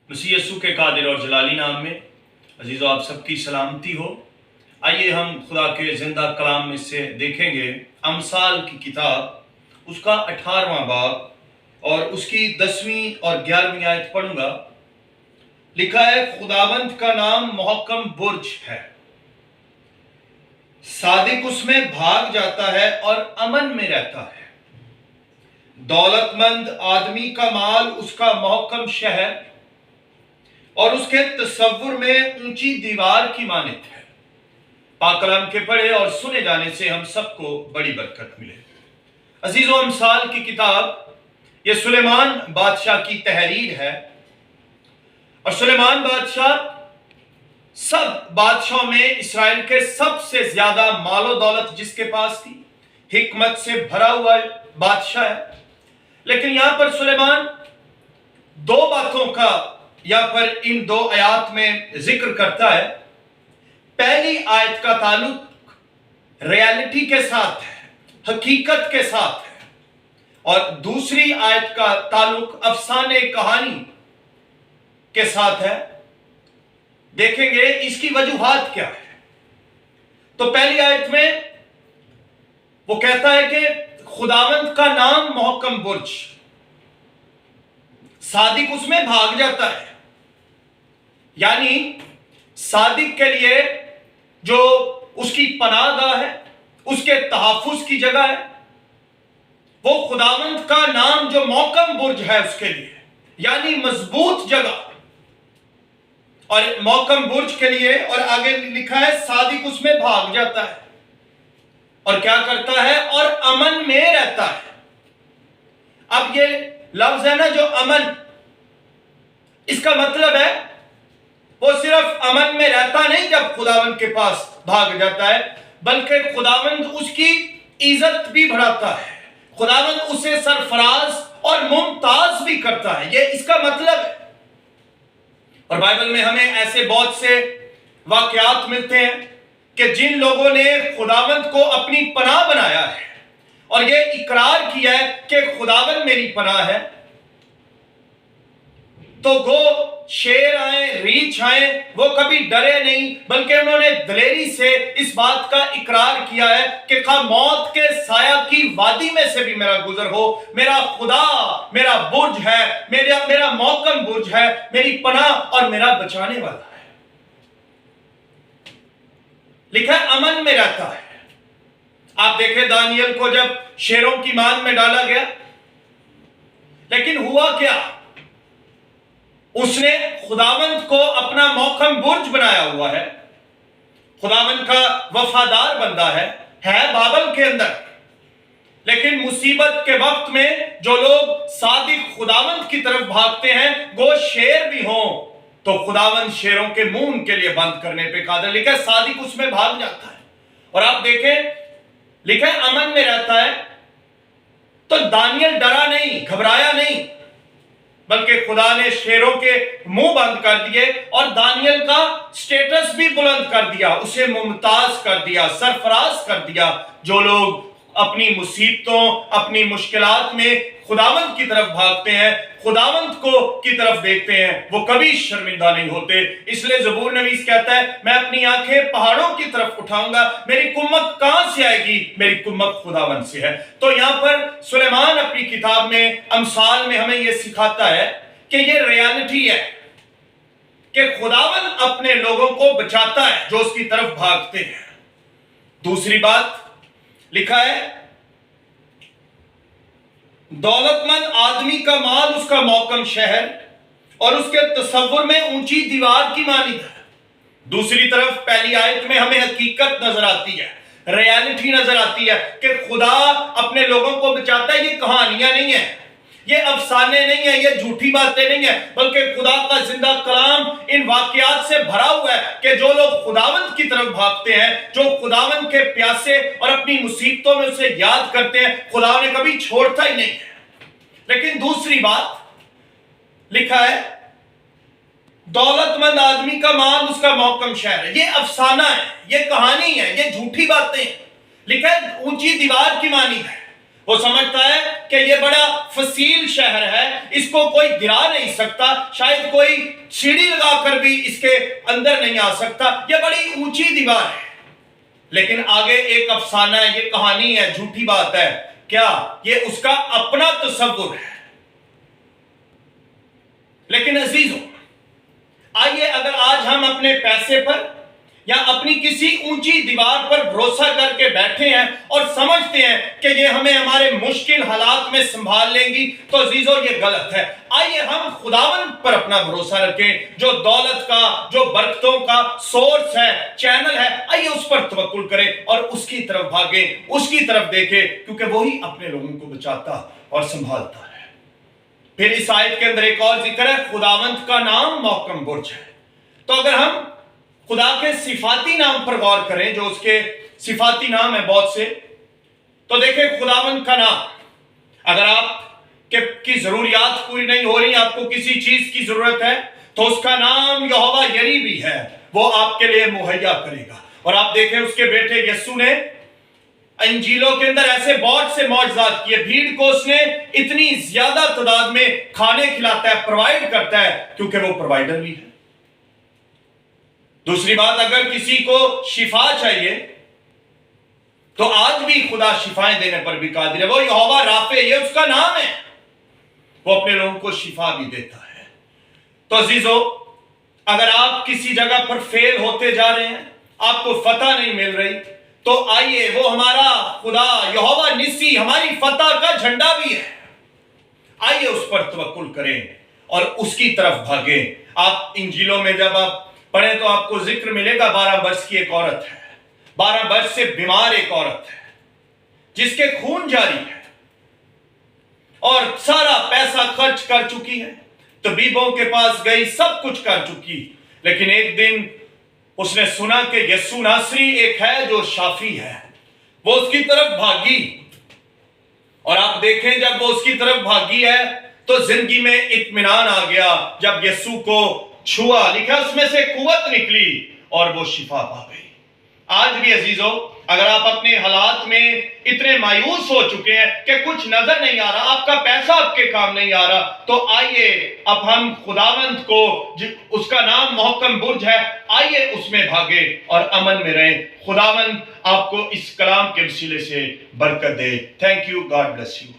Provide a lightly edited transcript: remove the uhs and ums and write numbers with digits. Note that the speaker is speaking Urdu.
مسیح یسوع کے قادر اور جلالی نام میں عزیزو آپ سب کی سلامتی ہو۔ آئیے ہم خدا کے زندہ کلام میں سے دیکھیں گے امثال کی کتاب، اس کا 18واں باب اور اس کی 10ویں اور 11ویں آیت پڑھوں گا۔ لکھا ہے، خداوند کا نام محکم برج ہے، صادق اس میں بھاگ جاتا ہے اور امن میں رہتا ہے۔ دولت مند آدمی کا مال اس کا محکم شہر اور اس کے تصور میں اونچی دیوار کی مانند ہے۔ پاک کلام کے پڑھے اور سنے جانے سے ہم سب کو بڑی برکت ملے۔ عزیزو، امثال کی کتاب یہ سلیمان بادشاہ کی تحریر ہے، اور سلیمان بادشاہ سب بادشاہوں میں اسرائیل کے سب سے زیادہ مال و دولت جس کے پاس تھی، حکمت سے بھرا ہوا بادشاہ ہے۔ لیکن یہاں پر سلیمان دو باتوں کا یہاں پر ان دو آیات میں ذکر کرتا ہے۔ پہلی آیت کا تعلق ریالٹی کے ساتھ ہے، حقیقت کے ساتھ ہے، اور دوسری آیت کا تعلق افسانے کہانی کے ساتھ ہے۔ دیکھیں گے اس کی وجوہات کیا ہے۔ تو پہلی آیت میں وہ کہتا ہے کہ خداوند کا نام محکم برج، صادق اس میں بھاگ جاتا ہے۔ یعنی صادق کے لیے جو اس کی پناہ گاہ ہے، اس کے تحفظ کی جگہ ہے، وہ خداوند کا نام جو محکم برج ہے اس کے لیے، یعنی مضبوط جگہ۔ اور محکم برج کے لیے اور آگے لکھا ہے صادق اس میں بھاگ جاتا ہے اور کیا کرتا ہے، اور امن میں رہتا ہے۔ اب یہ لفظ ہے نا جو امن، اس کا مطلب ہے وہ صرف امن میں رہتا نہیں جب خداوند کے پاس بھاگ جاتا ہے، بلکہ خداوند اس کی عزت بھی بڑھاتا ہے، خداوند اسے سرفراز اور ممتاز بھی کرتا ہے۔ یہ اس کا مطلب ہے۔ اور بائبل میں ہمیں ایسے بہت سے واقعات ملتے ہیں کہ جن لوگوں نے خداوند کو اپنی پناہ بنایا ہے اور یہ اقرار کیا ہے کہ خداوند میری پناہ ہے، تو گو شیر آئیں، ریچھ آئیں، وہ کبھی ڈرے نہیں، بلکہ انہوں نے دلیری سے اس بات کا اقرار کیا ہے کہ خواہ موت کے سایہ کی وادی میں سے بھی میرا گزر ہو، میرا خدا میرا برج ہے، میرا محکم برج ہے، میری پناہ اور میرا بچانے والا ہے۔ لکھا ہے امن میں رہتا ہے۔ آپ دیکھیں دانیل کو جب شیروں کی مان میں ڈالا گیا، لیکن ہوا کیا؟ اس نے خداوند کو اپنا محکم برج بنایا ہوا ہے، خداوند کا وفادار بندہ ہے بابل کے اندر، لیکن مصیبت کے وقت میں جو لوگ صادق خداوند کی طرف بھاگتے ہیں، گو شیر بھی ہوں تو خداوند شیروں کے منہ ان کے لیے بند کرنے پہ قادر۔ لکھا ہے صادق اس میں بھاگ جاتا ہے۔ اور آپ دیکھیں لکھا ہے امن میں رہتا ہے۔ تو دانیل ڈرا نہیں، گھبرایا نہیں، بلکہ خدا نے شیروں کے منہ بند کر دیے اور دانیل کا سٹیٹس بھی بلند کر دیا، اسے ممتاز کر دیا، سرفراز کر دیا۔ جو لوگ اپنی مصیبتوں، اپنی مشکلات میں خداوند کی طرف بھاگتے ہیں، خداوند کو کی طرف دیکھتے ہیں، وہ کبھی شرمندہ نہیں ہوتے۔ اس لیے زبور نویس کہتا ہے، میں اپنی آنکھیں پہاڑوں کی طرف اٹھاؤں گا، میری کمک کہاں سے آئے گی؟ میری کمک خداوند سے ہے۔ تو یہاں پر سلیمان اپنی کتاب میں امثال میں ہمیں یہ سکھاتا ہے کہ یہ ریالٹی ہے کہ خداوند اپنے لوگوں کو بچاتا ہے جو اس کی طرف بھاگتے ہیں۔ دوسری بات لکھا ہے، دولت مند آدمی کا مال اس کا محکم شہر اور اس کے تصور میں اونچی دیوار کی مانند ہے۔ دوسری طرف پہلی آیت میں ہمیں حقیقت نظر آتی ہے، ریالٹی نظر آتی ہے کہ خدا اپنے لوگوں کو بچاتا ہے۔ یہ کہانیاں نہیں ہیں، یہ افسانے نہیں ہیں، یہ جھوٹی باتیں نہیں ہیں، بلکہ خدا کا زندہ کلام ان واقعات سے بھرا ہوا ہے کہ جو لوگ خداوند کی طرف بھاگتے ہیں، جو خداوند کے پیاسے اور اپنی مصیبتوں میں اسے یاد کرتے ہیں، خدا نے کبھی چھوڑتا ہی نہیں ہے۔ لیکن دوسری بات لکھا ہے، دولت مند آدمی کا مال اس کا محکم شہر ہے۔ یہ افسانہ ہے، یہ کہانی ہے، یہ جھوٹی باتیں ہیں۔ لکھا ہے اونچی دیوار کی مانند ہے۔ وہ سمجھتا ہے کہ یہ بڑا فصیل شہر ہے، اس کو کوئی گرا نہیں سکتا، شاید کوئی سیڑھی لگا کر بھی اس کے اندر نہیں آ سکتا، یہ بڑی اونچی دیوار ہے۔ لیکن آگے ایک افسانہ ہے، یہ کہانی ہے، جھوٹی بات ہے، کیا یہ اس کا اپنا تصور ہے؟ لیکن عزیزوں، آئیے اگر آج ہم اپنے پیسے پر یا اپنی کسی اونچی دیوار پر بھروسہ کر کے بیٹھے ہیں اور سمجھتے ہیں کہ یہ ہمیں ہمارے مشکل حالات میں سنبھال لیں گی، تو عزیزوں یہ غلط ہے۔ آئیے ہم خداوند پر اپنا بھروسہ رکھیں، جو دولت کا، جو برکتوں کا سورس ہے، چینل ہے، آئیے اس پر توکل کریں اور اس کی طرف بھاگیں، اس کی طرف دیکھیں، کیونکہ وہی اپنے لوگوں کو بچاتا اور سنبھالتا ہے۔ پھر اس آیت کے اندر ایک اور ذکر ہے، خداوند کا نام محکم برج ہے۔ تو اگر ہم خدا کے صفاتی نام پر غور کریں، جو اس کے صفاتی نام ہیں بہت سے، تو دیکھیں خداوند کا نام، اگر آپ کی ضروریات پوری نہیں ہو رہی، آپ کو کسی چیز کی ضرورت ہے، تو اس کا نام یہوہ یری بھی ہے، وہ آپ کے لیے مہیا کرے گا۔ اور آپ دیکھیں اس کے بیٹے یسوع نے انجیلوں کے اندر ایسے بہت سے معجزات کیے، بھیڑ کو اس نے اتنی زیادہ تعداد میں کھانے کھلاتا ہے، پرووائڈ کرتا ہے، کیونکہ وہ پرووائڈر بھی ہے۔ دوسری بات، اگر کسی کو شفا چاہیے تو آج بھی خدا شفائیں دینے پر بھی قادر ہے، وہ یہوہ رافع، یہ اس کا نام ہے، وہ اپنے لوگوں کو شفا بھی دیتا ہے۔ تو عزیزو، اگر آپ کسی جگہ پر فیل ہوتے جا رہے ہیں، آپ کو فتح نہیں مل رہی، تو آئیے، وہ ہمارا خدا یہوہ نسی ہماری فتح کا جھنڈا بھی ہے، آئیے اس پر توکل کریں اور اس کی طرف بھاگیں۔ آپ انجیلوں میں جب آپ پڑھیں تو آپ کو ذکر ملے گا، 12 برس کی ایک عورت ہے، 12 برس سے بیمار ایک عورت ہے، جس کے خون جاری ہے اور سارا پیسہ خرچ کر چکی ہے، طبیبوں کے پاس گئی، سب کچھ کر چکی، لیکن ایک دن اس نے سنا کہ یسوع ناصری ایک ہے جو شافی ہے، وہ اس کی طرف بھاگی، اور آپ دیکھیں جب وہ اس کی طرف بھاگی ہے تو زندگی میں اطمینان آ گیا۔ جب یسوع کو چھوا، لکھا اس میں سے قوت نکلی اور وہ شفا پا گئی۔ آج بھی عزیزو، اگر آپ اپنے حالات میں اتنے مایوس ہو چکے ہیں کہ کچھ نظر نہیں آ رہا، آپ کا پیسہ آپ کے کام نہیں آ رہا، تو آئیے اب ہم خداوند کو، اس کا نام محکم برج ہے، آئیے اس میں بھاگے اور امن میں رہیں۔ خداوند آپ کو اس کلام کے وسیلے سے برکت دے۔ Thank you, God bless you.